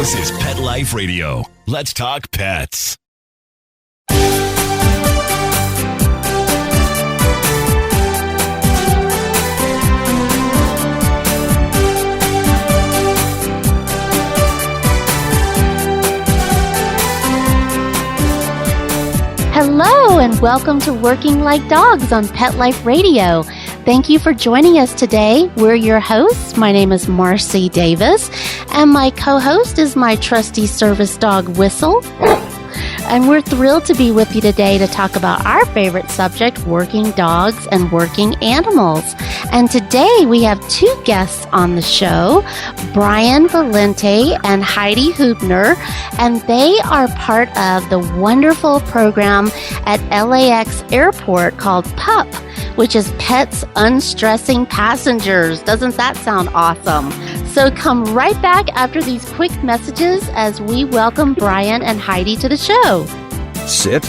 This is Pet Life Radio. Let's talk pets. Hello and welcome to Working Like Dogs on Pet Life Radio. Thank you for joining us today. We're your hosts. My name is Marcie Davis, and my co-host is my trusty service dog, Whistle. And we're thrilled to be with you today to talk about our favorite subject, working dogs and working animals. And today we have two guests on the show, Brian Valente and Heidi Huebner, and they are part of the wonderful program at LAX Airport called PUP, which is Pets Unstressing Passengers. Doesn't that sound awesome? So come right back after these quick messages as we welcome Brian and Heidi to the show. Sit,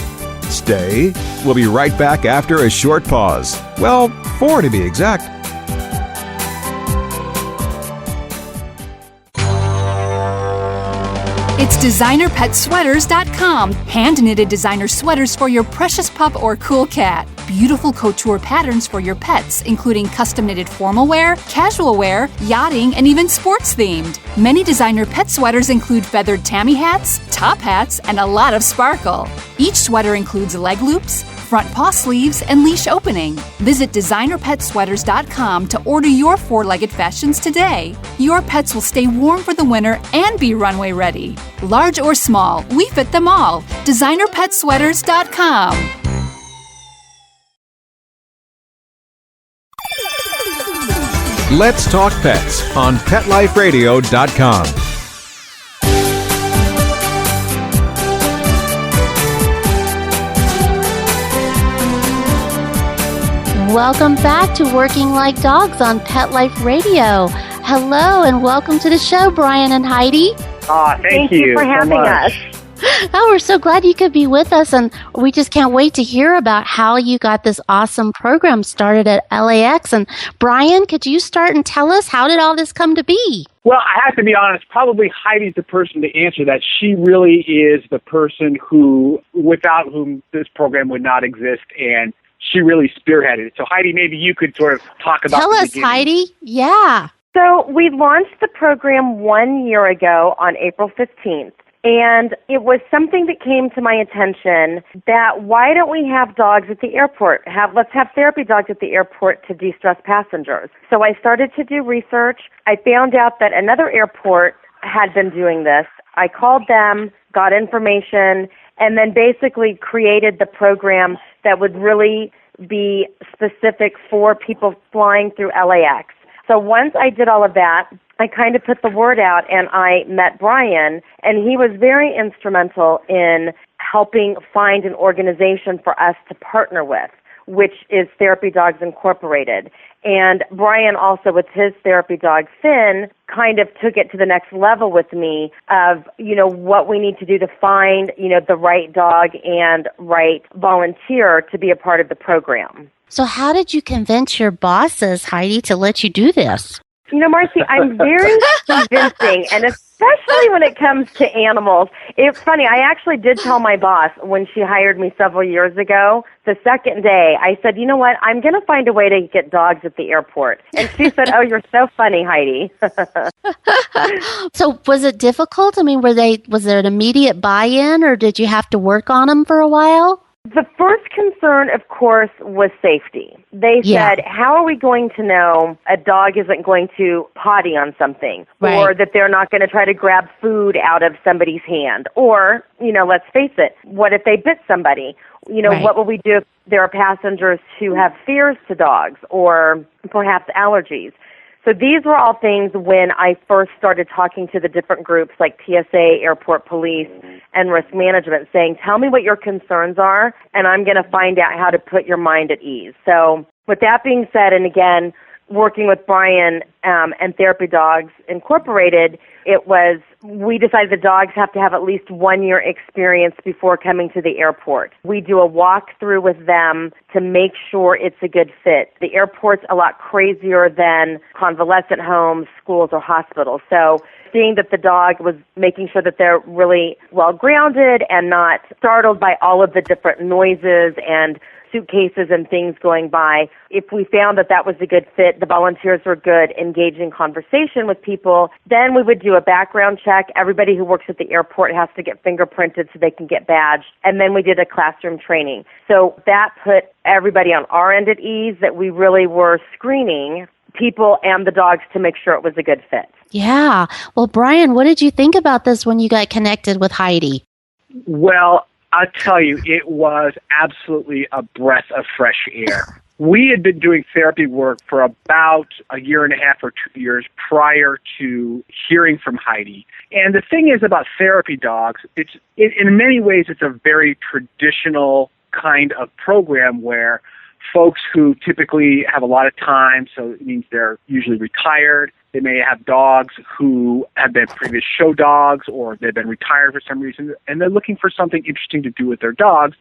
stay. We'll be right back after a short pause. Well, 4 to be exact. It's designerpetsweaters.com. Hand-knitted designer sweaters for your precious pup or cool cat. Beautiful couture patterns for your pets, including custom-knitted formal wear, casual wear, yachting, and even sports-themed. Many designer pet sweaters include feathered tammy hats, top hats, and a lot of sparkle. Each sweater includes leg loops, front paw sleeves, and leash opening. Visit designerpetsweaters.com to order your four-legged fashions today. Your pets will stay warm for the winter and be runway ready. Large or small, we fit them all. designerpetsweaters.com. Let's talk pets on PetLifeRadio.com. Welcome back to Working Like Dogs on Pet Life Radio. Hello and welcome to the show, Brian and Heidi. Thank you for having us. Oh, we're so glad you could be with us, and we just can't wait to hear about how you got this awesome program started at LAX. And Brian, could you start and tell us, how did all this come to be? Well, I have to be honest, probably Heidi's the person to answer that. She really is the person without whom this program would not exist, and she really spearheaded it. So Heidi, maybe you could sort of talk about Tell us, beginning. Heidi. Yeah. So we launched the program 1 year ago on April 15th. And it was something that came to my attention that why don't we have dogs at the airport? Let's have therapy dogs at the airport to de-stress passengers. So I started to do research. I found out that another airport had been doing this. I called them, got information, and then basically created the program that would really be specific for people flying through LAX. So once I did all of that, I kind of put the word out, and I met Brian, and he was very instrumental in helping find an organization for us to partner with, which is Therapy Dogs Incorporated. And Brian also, with his therapy dog, Finn, kind of took it to the next level with me of, what we need to do to find, the right dog and right volunteer to be a part of the program. So how did you convince your bosses, Heidi, to let you do this? Marcie, I'm very convincing, and especially when it comes to animals. It's funny, I actually did tell my boss when she hired me several years ago, the second day, I said, you know what, I'm going to find a way to get dogs at the airport. And she said, oh, you're so funny, Heidi. So was it difficult? I mean, was there an immediate buy-in, or did you have to work on them for a while? The first concern, of course, was safety. They said, how are we going to know a dog isn't going to potty on something, or that they're not going to try to grab food out of somebody's hand? Or, let's face it, what if they bit somebody? What will we do if there are passengers who have fears to dogs or perhaps allergies? So these were all things when I first started talking to the different groups like TSA, airport police, and risk management, saying, tell me what your concerns are, and I'm going to find out how to put your mind at ease. So with that being said, and again, working with Brian and Therapy Dogs Incorporated, we decided the dogs have to have at least 1 year experience before coming to the airport. We do a walkthrough with them to make sure it's a good fit. The airport's a lot crazier than convalescent homes, schools, or hospitals. So seeing that the dog was making sure that they're really well grounded and not startled by all of the different noises and suitcases and things going by. If we found that that was a good fit, the volunteers were good, engaged in conversation with people, then we would do a background check. Everybody who works at the airport has to get fingerprinted so they can get badged. And then we did a classroom training. So that put everybody on our end at ease that we really were screening people and the dogs to make sure it was a good fit. Yeah. Well, Brian, what did you think about this when you got connected with Heidi? Well, I'll tell you, it was absolutely a breath of fresh air. We had been doing therapy work for about a year and a half or 2 years prior to hearing from Heidi. And the thing is about therapy dogs, in many ways, it's a very traditional kind of program where folks who typically have a lot of time, so it means they're usually retired. They may have dogs who have been previous show dogs, or they've been retired for some reason, and they're looking for something interesting to do with their dogs.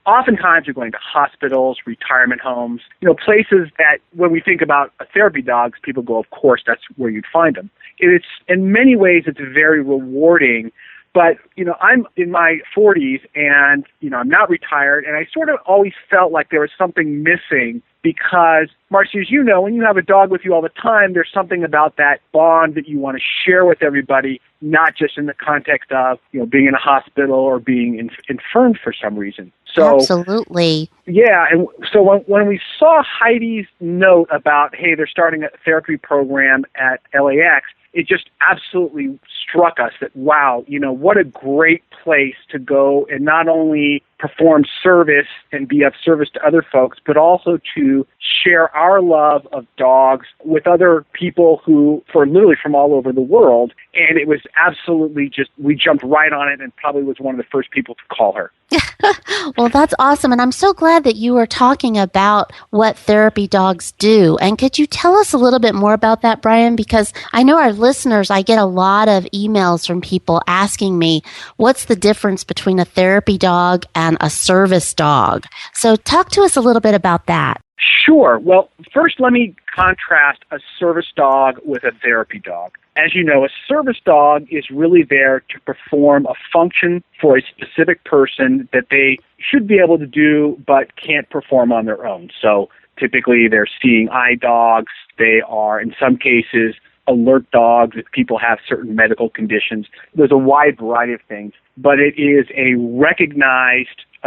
Oftentimes you're going to hospitals, retirement homes, places that when we think about therapy dogs, people go, of course, that's where you'd find them. It's in many ways, it's very rewarding. But, I'm in my 40s and, I'm not retired, and I sort of always felt like there was something missing because, Marcie, as you know, when you have a dog with you all the time, there's something about that bond that you want to share with everybody, not just in the context of, being in a hospital or being infirmed for some reason. So, absolutely. Yeah, and so when we saw Heidi's note about, hey, they're starting a therapy program at LAX, it just absolutely struck us that, wow, what a great place to go and not only perform service and be of service to other folks, but also to share our love of dogs with other people who, literally from all over the world. And it was absolutely we jumped right on it and probably was one of the first people to call her. Well, that's awesome. And I'm so glad that you were talking about what therapy dogs do. And could you tell us a little bit more about that, Brian? Because I know our listeners, I get a lot of emails from people asking me, what's the difference between a therapy dog and a service dog? So talk to us a little bit about that. Sure. Well, first let me contrast a service dog with a therapy dog. As you know, a service dog is really there to perform a function for a specific person that they should be able to do but can't perform on their own. So typically they're seeing eye dogs. They are, in some cases, alert dogs if people have certain medical conditions. There's a wide variety of things, but it is a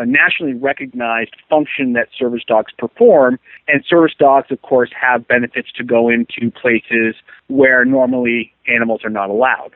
nationally recognized function that service dogs perform, and service dogs, of course, have benefits to go into places where normally animals are not allowed.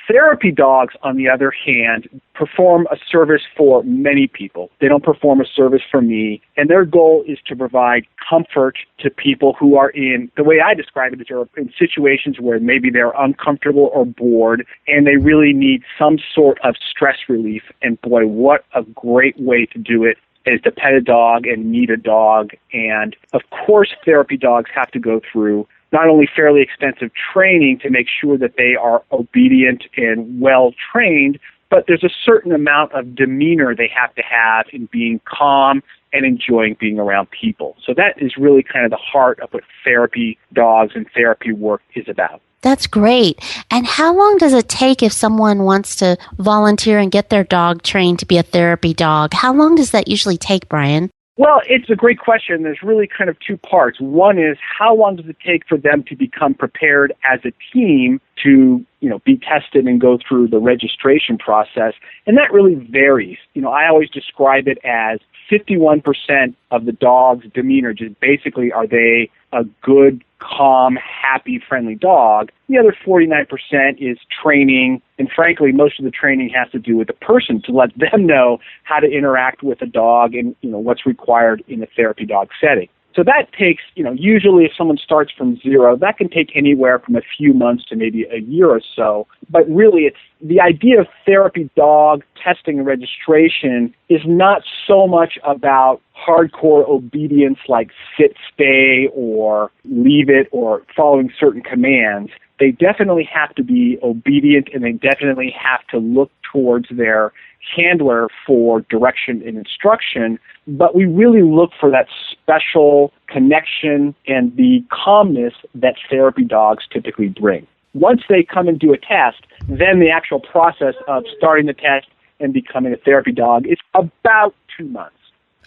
Therapy dogs, on the other hand, perform a service for many people. They don't perform a service for me, and their goal is to provide comfort to people who are the way I describe it, is they're in situations where maybe they're uncomfortable or bored, and they really need some sort of stress relief. And boy, what a great way to do it is to pet a dog and meet a dog. And of course, therapy dogs have to go through not only fairly extensive training to make sure that they are obedient and well trained, but there's a certain amount of demeanor they have to have in being calm and enjoying being around people. So that is really kind of the heart of what therapy dogs and therapy work is about. That's great. And how long does it take if someone wants to volunteer and get their dog trained to be a therapy dog? How long does that usually take, Brian? Well, it's a great question. There's really kind of two parts. One is, how long does it take for them to become prepared as a team to, be tested and go through the registration process? And that really varies. I always describe it as 51% of the dog's demeanor, just basically, are they a good, calm, happy, friendly dog? The other 49% is training, and frankly, most of the training has to do with the person to let them know how to interact with a dog and, what's required in a therapy dog setting. So that takes, usually if someone starts from zero, that can take anywhere from a few months to maybe a year or so. But really, it's the idea of therapy dog testing and registration is not so much about hardcore obedience like sit, stay, or leave it, or following certain commands. They definitely have to be obedient, and they definitely have to look towards their handler for direction and instruction, but we really look for that special connection and the calmness that therapy dogs typically bring. Once they come and do a test, then the actual process of starting the test and becoming a therapy dog is about 2 months.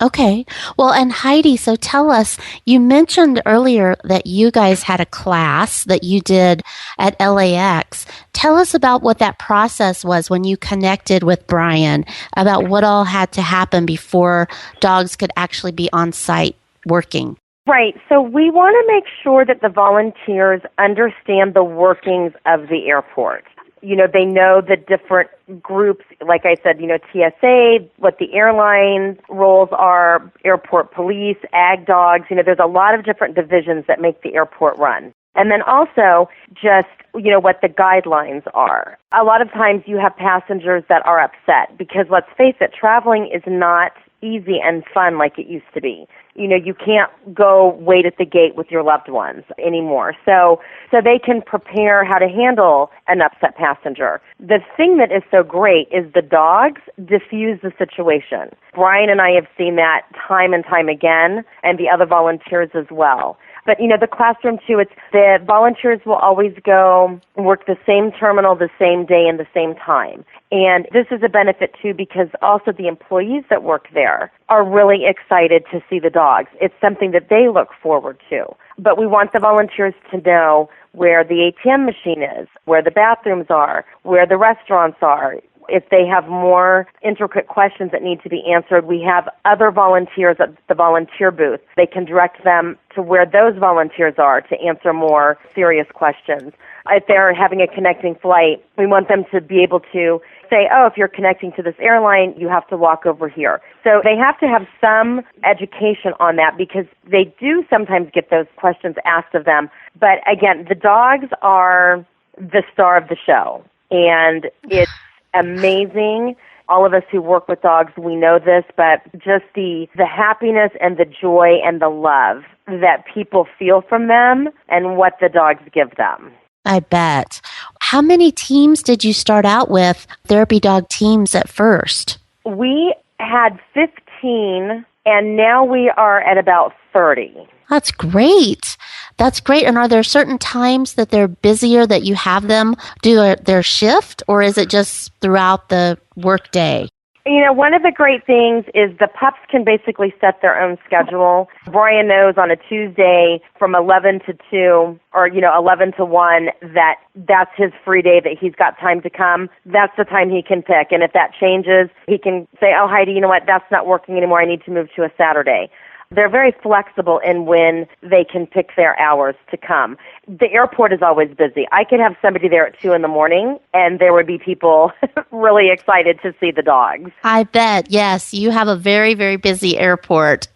Okay. Well, and Heidi, so tell us, you mentioned earlier that you guys had a class that you did at LAX. Tell us about what that process was when you connected with Brian, about what all had to happen before dogs could actually be on site working. Right. So we want to make sure that the volunteers understand the workings of the airport. You know, they know the different groups, like I said, you know, TSA, what the airline roles are, airport police, ag dogs. You know, there's a lot of different divisions that make the airport run. And then also just, you know, what the guidelines are. A lot of times you have passengers that are upset because, let's face it, traveling is not easy and fun like it used to be. You know, you can't go wait at the gate with your loved ones anymore. So they can prepare how to handle an upset passenger. The thing that is so great is the dogs diffuse the situation. Brian and I have seen that time and time again, and the other volunteers as well. But, you know, the classroom, too, it's the volunteers will always go work the same terminal the same day and the same time. And this is a benefit, too, because also the employees that work there are really excited to see the dogs. It's something that they look forward to. But we want the volunteers to know where the ATM machine is, where the bathrooms are, where the restaurants are. If they have more intricate questions that need to be answered, we have other volunteers at the volunteer booth. They can direct them to where those volunteers are to answer more serious questions. If they're having a connecting flight, we want them to be able to say, oh, if you're connecting to this airline, you have to walk over here. So they have to have some education on that because they do sometimes get those questions asked of them. But again, the dogs are the star of the show, and it's amazing. All of us who work with dogs, we know this, but just the happiness and the joy and the love that people feel from them and what the dogs give them. I bet. How many teams did you start out with, therapy dog teams at first? We had 15, and now we are at about 30. That's great. That's great. And are there certain times that they're busier that you have them do their shift, or is it just throughout the workday? You know, one of the great things is the pups can basically set their own schedule. Brian knows on a Tuesday from 11 to 2 or, 11 to 1 that's his free day that he's got time to come. That's the time he can pick. And if that changes, he can say, oh, Heidi, you know what, that's not working anymore. I need to move to a Saturday. They're very flexible in when they can pick their hours to come. The airport is always busy. I could have somebody there at 2 a.m, and there would be people really excited to see the dogs. I bet. Yes, you have a very, very busy airport.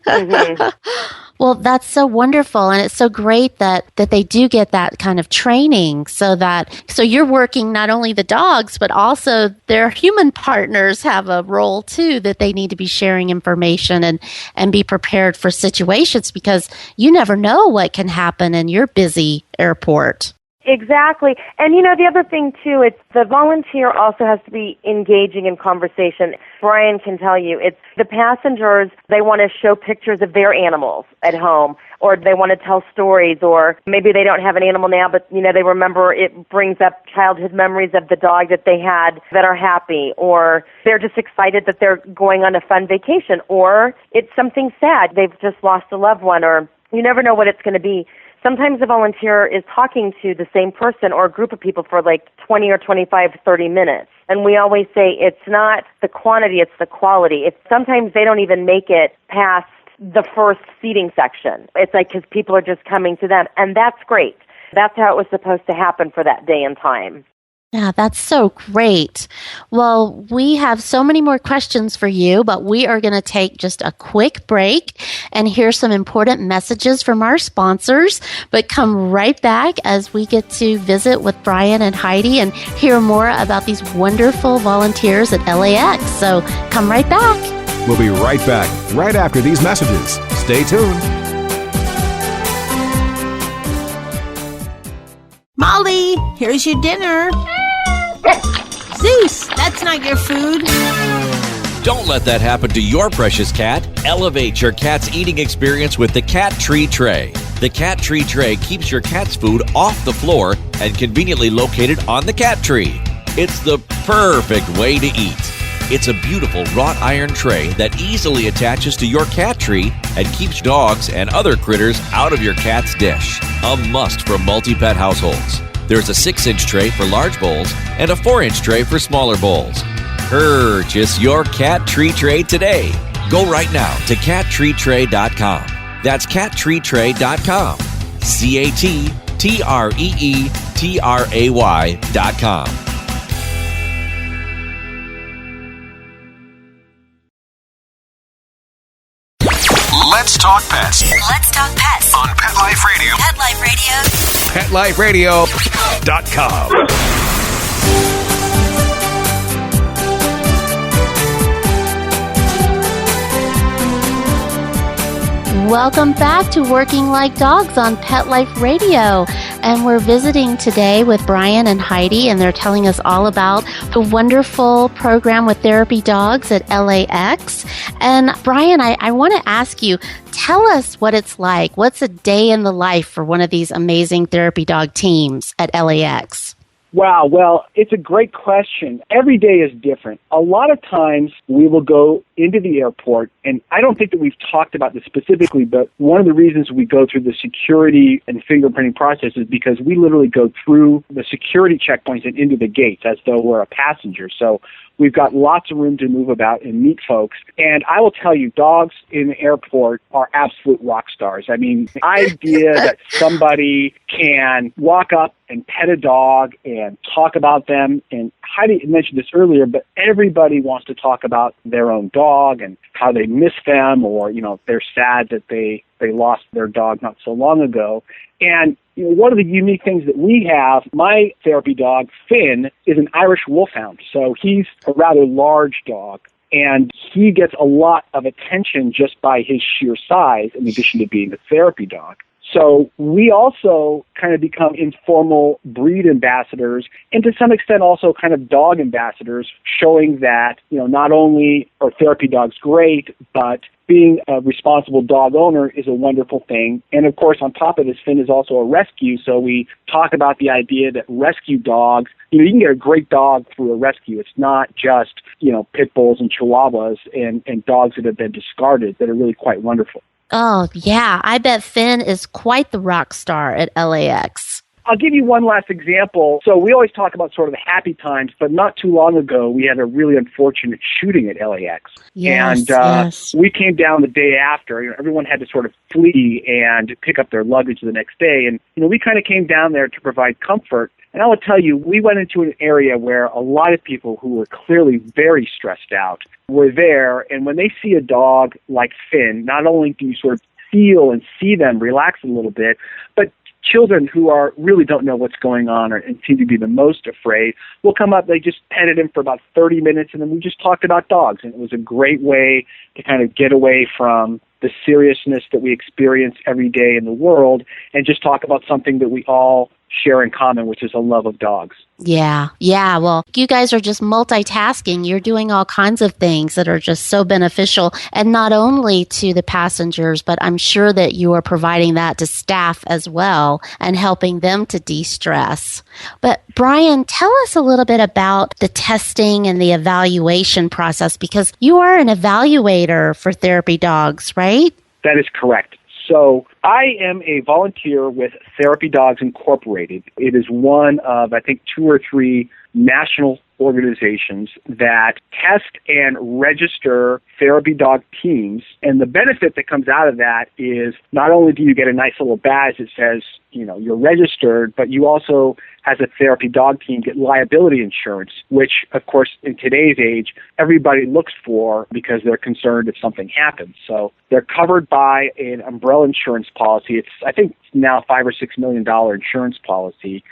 Mm-hmm. Well, that's so wonderful, and it's so great that they do get that kind of training so you're working not only the dogs, but also their human partners have a role too, that they need to be sharing information and be prepared for situations because you never know what can happen in your busy airport. Exactly. And, the other thing, too, it's the volunteer also has to be engaging in conversation. Brian can tell you, it's the passengers, they want to show pictures of their animals at home, or they want to tell stories, or maybe they don't have an animal now, but, they remember it brings up childhood memories of the dog that they had that are happy, or they're just excited that they're going on a fun vacation, or it's something sad. They've just lost a loved one, or you never know what it's going to be. Sometimes the volunteer is talking to the same person or a group of people for like 20 or 25, 30 minutes. And we always say it's not the quantity, it's the quality. Sometimes they don't even make it past the first seating section. It's like because people are just coming to them. And that's great. That's how it was supposed to happen for that day and time. Yeah, that's so great. Well, we have so many more questions for you, but we are going to take just a quick break and hear some important messages from our sponsors, but come right back as we get to visit with Brian and Heidi and hear more about these wonderful volunteers at LAX. So come right back. We'll be right back, right after these messages. Stay tuned. Molly, here's your dinner. Zeus, that's not your food. Don't let that happen to your precious cat. Elevate your cat's eating experience with the Cat Tree Tray. The Cat Tree Tray keeps your cat's food off the floor and conveniently located on the cat tree. It's the perfect way to eat. It's a beautiful wrought iron tray that easily attaches to your cat tree and keeps dogs and other critters out of your cat's dish. A must for multi-pet households. There's a 6-inch tray for large bowls and a 4-inch tray for smaller bowls. Purchase your Cat Tree Tray today. Go right now to cattreetray.com. That's cattreetray.com. CATTREETRAY.com. Let's talk pets Let's talk pets on Pet Life Radio. Pet Life Radio. PetLifeRadio.com. Welcome back to Working Like Dogs on Pet Life Radio. And we're visiting today with Brian and Heidi, and they're telling us all about the wonderful program with therapy dogs at LAX. And Brian, I want to ask you, tell us what it's like. What's a day in the life for one of these amazing therapy dog teams at LAX? Wow, well, it's a great question. Every day is different. A lot of times we will go into the airport, and I don't think that we've talked about this specifically, but one of the reasons we go through the security and fingerprinting process is because we literally go through the security checkpoints and into the gates as though we're a passenger. So we've got lots of room to move about and meet folks. And I will tell you, dogs in the airport are absolute rock stars. I mean, the idea that somebody can walk up and pet a dog and talk about them, and Heidi mentioned this earlier, but everybody wants to talk about their own dog and how they miss them, or, you know, they're sad that they lost their dog not so long ago. And you know, one of the unique things that we have, my therapy dog, Finn, is an Irish Wolfhound. So he's a rather large dog, and he gets a lot of attention just by his sheer size, in addition to being a therapy dog. So we also kind of become informal breed ambassadors, and to some extent also kind of dog ambassadors, showing that, you know, not only are therapy dogs great, but being a responsible dog owner is a wonderful thing. And of course, on top of this, Finn is also a rescue. So we talk about the idea that rescue dogs, you know, you can get a great dog through a rescue. It's not just, you know, pit bulls and chihuahuas and dogs that have been discarded that are really quite wonderful. Oh, yeah. I bet Finn is quite the rock star at LAX. I'll give you one last example. So we always talk about sort of the happy times, but not too long ago, we had a really unfortunate shooting at LAX. Yes, and we came down the day after. You know, everyone had to sort of flee and pick up their luggage the next day. And, you know, we kind of came down there to provide comfort. And I will tell you, we went into an area where a lot of people who were clearly very stressed out were there. And when they see a dog like Finn, not only do you sort of feel and see them relax a little bit, but children who really don't know what's going on and seem to be the most afraid will come up. They just petted him for about 30 minutes, and then we just talked about dogs. And it was a great way to kind of get away from the seriousness that we experience every day in the world and just talk about something that we all share in common, which is a love of dogs. Yeah. Well, you guys are just multitasking. You're doing all kinds of things that are just so beneficial, and not only to the passengers, but I'm sure that you are providing that to staff as well and helping them to de-stress. But Brian, tell us a little bit about the testing and the evaluation process, because you are an evaluator for therapy dogs, right? That is correct. So I am a volunteer with Therapy Dogs Incorporated. It is one of, I think, 2 or 3 national organizations that test and register therapy dog teams. And the benefit that comes out of that is not only do you get a nice little badge that says, you're registered, but you also, as a therapy dog team, get liability insurance, which, of course, in today's age, everybody looks for because they're concerned if something happens. So they're covered by an umbrella insurance policy. It's, I think, now $5 or $6 million insurance policy.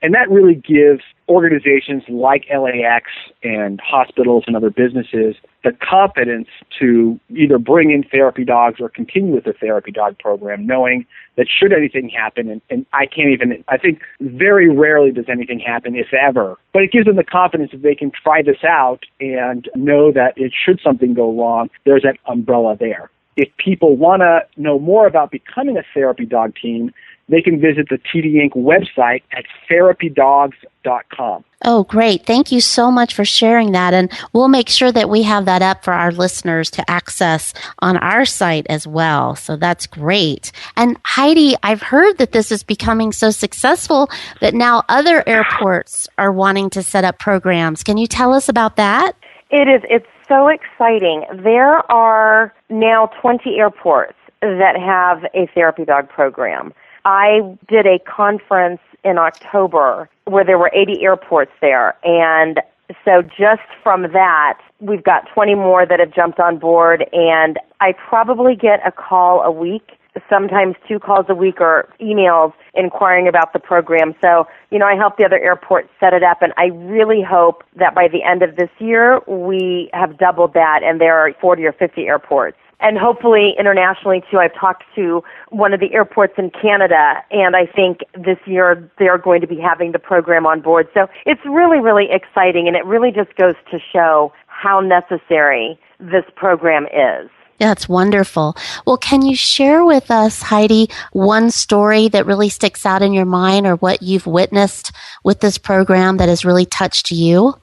And that really gives organizations like LAX and hospitals and other businesses the confidence to either bring in therapy dogs or continue with the therapy dog program, knowing that should anything happen, and I think very rarely does anything happen, if ever, but it gives them the confidence that they can try this out and know that should something go wrong, there's that umbrella there. If people want to know more about becoming a therapy dog team, they can visit the TD Inc. website at therapydogs.com. Oh, great. Thank you so much for sharing that. And we'll make sure that we have that up for our listeners to access on our site as well. So that's great. And Heidi, I've heard that this is becoming so successful that now other airports are wanting to set up programs. Can you tell us about that? It is. It's so exciting. There are now 20 airports that have a therapy dog program. I did a conference in October where there were 80 airports there, and so just from that, we've got 20 more that have jumped on board, and I probably get a call a week, sometimes 2 calls a week or emails inquiring about the program. So, I help the other airports set it up, and I really hope that by the end of this year, we have doubled that, and there are 40 or 50 airports. And hopefully internationally, too. I've talked to one of the airports in Canada, and I think this year they're going to be having the program on board. So it's really, really exciting, and it really just goes to show how necessary this program is. That's wonderful. Well, can you share with us, Heidi, one story that really sticks out in your mind or what you've witnessed with this program that has really touched you?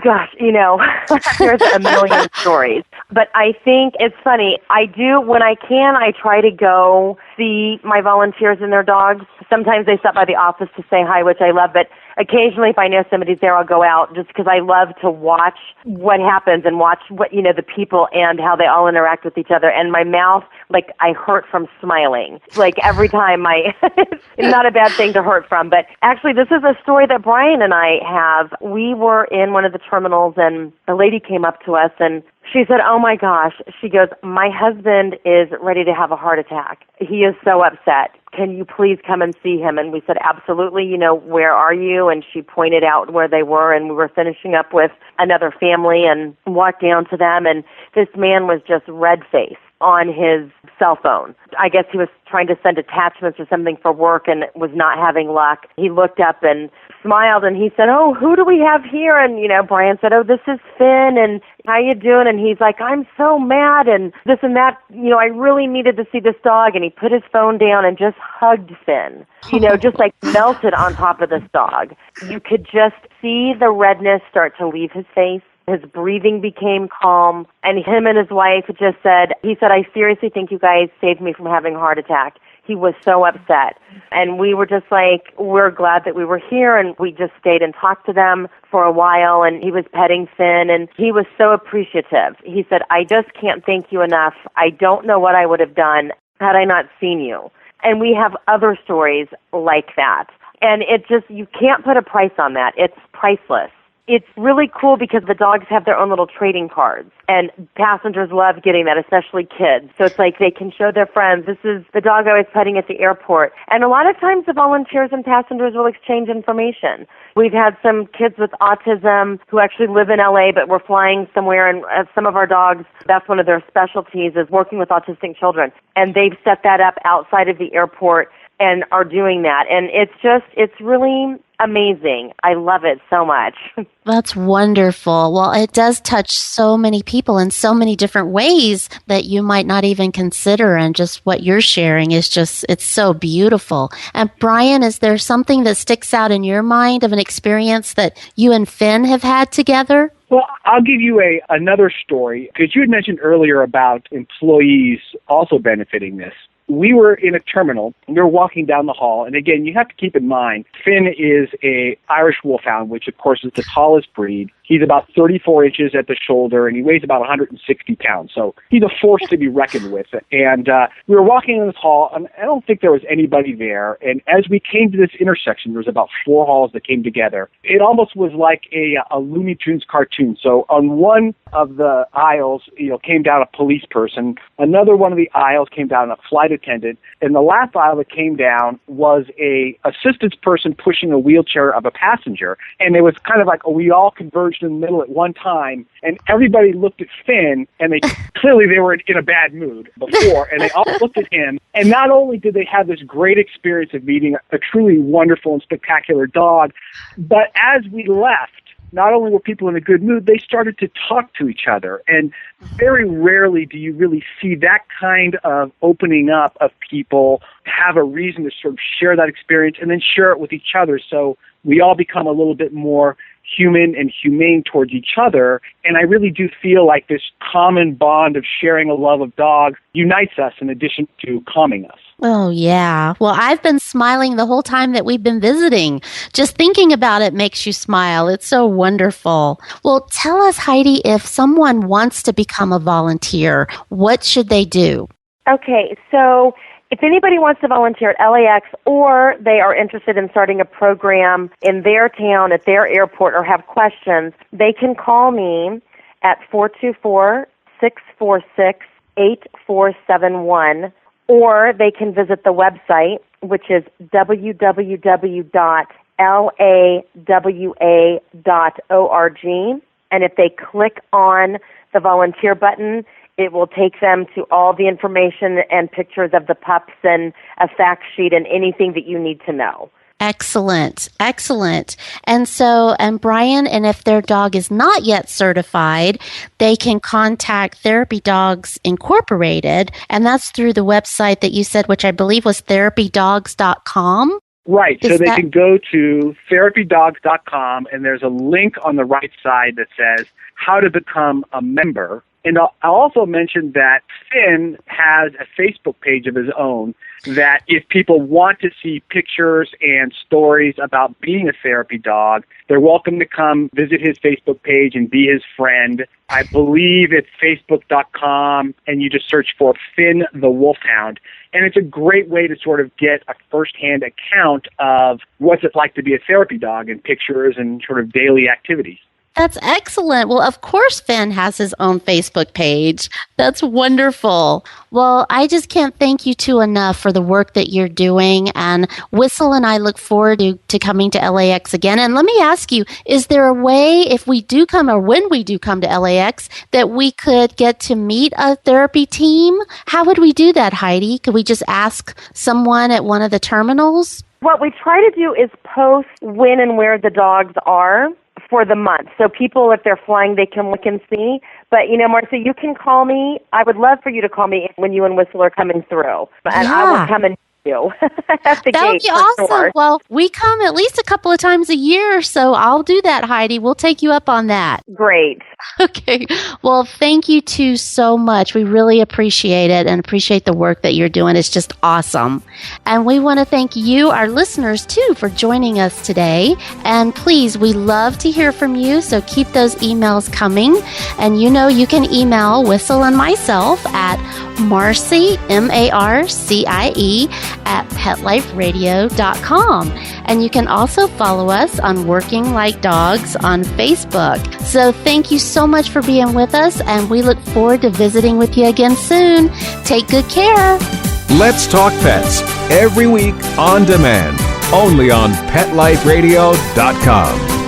Gosh, there's a million stories. But I think it's funny. I do, when I can, I try to go see my volunteers and their dogs. Sometimes they stop by the office to say hi, which I love. But occasionally, if I know somebody's there, I'll go out just because I love to watch what happens and watch what, the people and how they all interact with each other. And my mouth, I hurt from smiling. Every time it's not a bad thing to hurt from. But actually, this is a story that Brian and I have. We were in one of the terminals, and a lady came up to us, and she said, "Oh my gosh," she goes, "My husband is ready to have a heart attack. He is so upset. Can you please come and see him?" And we said, "Absolutely, where are you?" And she pointed out where they were, and we were finishing up with another family and walked down to them, and this man was just red-faced on his cell phone. I guess he was trying to send attachments or something for work and was not having luck. He looked up and smiled, and he said, "Oh, who do we have here?" And, Brian said, "Oh, this is Finn, and how you doing?" And he's like, "I'm so mad, and this and that. I really needed to see this dog." And he put his phone down and just hugged Finn, just melted on top of this dog. You could just see the redness start to leave his face. His breathing became calm, and him and his wife just said, "I seriously think you guys saved me from having a heart attack." He was so upset. And we were just we're glad that we were here, and we just stayed and talked to them for a while, and he was petting Finn, and he was so appreciative. He said, "I just can't thank you enough. I don't know what I would have done had I not seen you." And we have other stories like that. And you can't put a price on that. It's priceless. It's really cool because the dogs have their own little trading cards, and passengers love getting that, especially kids. So it's they can show their friends, "This is the dog I was petting at the airport." And a lot of times the volunteers and passengers will exchange information. We've had some kids with autism who actually live in LA, but we're flying somewhere, and some of our dogs, that's one of their specialties, is working with autistic children. And they've set that up outside of the airport and are doing that. And it's really amazing. I love it so much. That's wonderful. Well, it does touch so many people in so many different ways that you might not even consider. And just what you're sharing is it's so beautiful. And Brian, is there something that sticks out in your mind of an experience that you and Finn have had together? Well, I'll give you another story, because you had mentioned earlier about employees also benefiting this. We were in a terminal, and we were walking down the hall, and again, you have to keep in mind, Finn is a Irish Wolfhound, which of course is the tallest breed. He's about 34 inches at the shoulder, and he weighs about 160 pounds. So he's a force to be reckoned with. And we were walking in this hall, and I don't think there was anybody there. And as we came to this intersection, there was about 4 halls that came together. It almost was like a Looney Tunes cartoon. So on one of the aisles, came down a police person. Another one of the aisles came down a flight attendant. And the last aisle that came down was a assistance person pushing a wheelchair of a passenger. And it was kind of like we all converged in the middle at one time. And everybody looked at Finn, and clearly they were in a bad mood before. And they all looked at him. And not only did they have this great experience of meeting a truly wonderful and spectacular dog, but as we left, not only were people in a good mood, they started to talk to each other. And very rarely do you really see that kind of opening up of people have a reason to sort of share that experience and then share it with each other. So we all become a little bit more human and humane towards each other. And I really do feel like this common bond of sharing a love of dogs unites us in addition to calming us. Oh, yeah. Well, I've been smiling the whole time that we've been visiting. Just thinking about it makes you smile. It's so wonderful. Well, tell us, Heidi, if someone wants to become a volunteer, what should they do? Okay, so if anybody wants to volunteer at LAX or they are interested in starting a program in their town, at their airport, or have questions, they can call me at 424-646-8471, or they can visit the website, which is www.lawa.org. And if they click on the volunteer button, it will take them to all the information and pictures of the pups and a fact sheet and anything that you need to know. Excellent. Excellent. And Brian, and if their dog is not yet certified, they can contact Therapy Dogs Incorporated, and that's through the website that you said, which I believe was therapydogs.com. Right. So they can go to therapydogs.com, and there's a link on the right side that says how to become a member. And I'll also mention that Finn has a Facebook page of his own that if people want to see pictures and stories about being a therapy dog, they're welcome to come visit his Facebook page and be his friend. I believe it's facebook.com, and you just search for Finn the Wolfhound. And it's a great way to sort of get a firsthand account of what's it like to be a therapy dog and pictures and sort of daily activities. That's excellent. Well, of course, Finn has his own Facebook page. That's wonderful. Well, I just can't thank you two enough for the work that you're doing. And Whistle and I look forward to coming to LAX again. And let me ask you, is there a way, if we do come or when we do come to LAX, that we could get to meet a therapy team? How would we do that, Heidi? Could we just ask someone at one of the terminals? What we try to do is post when and where the dogs are for the month. So people, if they're flying, they can look and see. But, Marcia, you can call me. I would love for you to call me when you and Whistle are coming through. And I will come and you at the that would gate. Be awesome. Sure. Well, we come at least a couple of times a year, so I'll do that, Heidi. We'll take you up on that. Great. Okay. Well, thank you two so much. We really appreciate it and appreciate the work that you're doing. It's just awesome. And we want to thank you, our listeners, too, for joining us today. And please, we love to hear from you, so keep those emails coming. And you can email Whistle and myself at Marcie, MARCIE, at PetLifeRadio.com. And you can also follow us on Working Like Dogs on Facebook. So thank you so much for being with us, and we look forward to visiting with you again soon. Take good care. Let's Talk Pets, every week on demand, only on PetLifeRadio.com.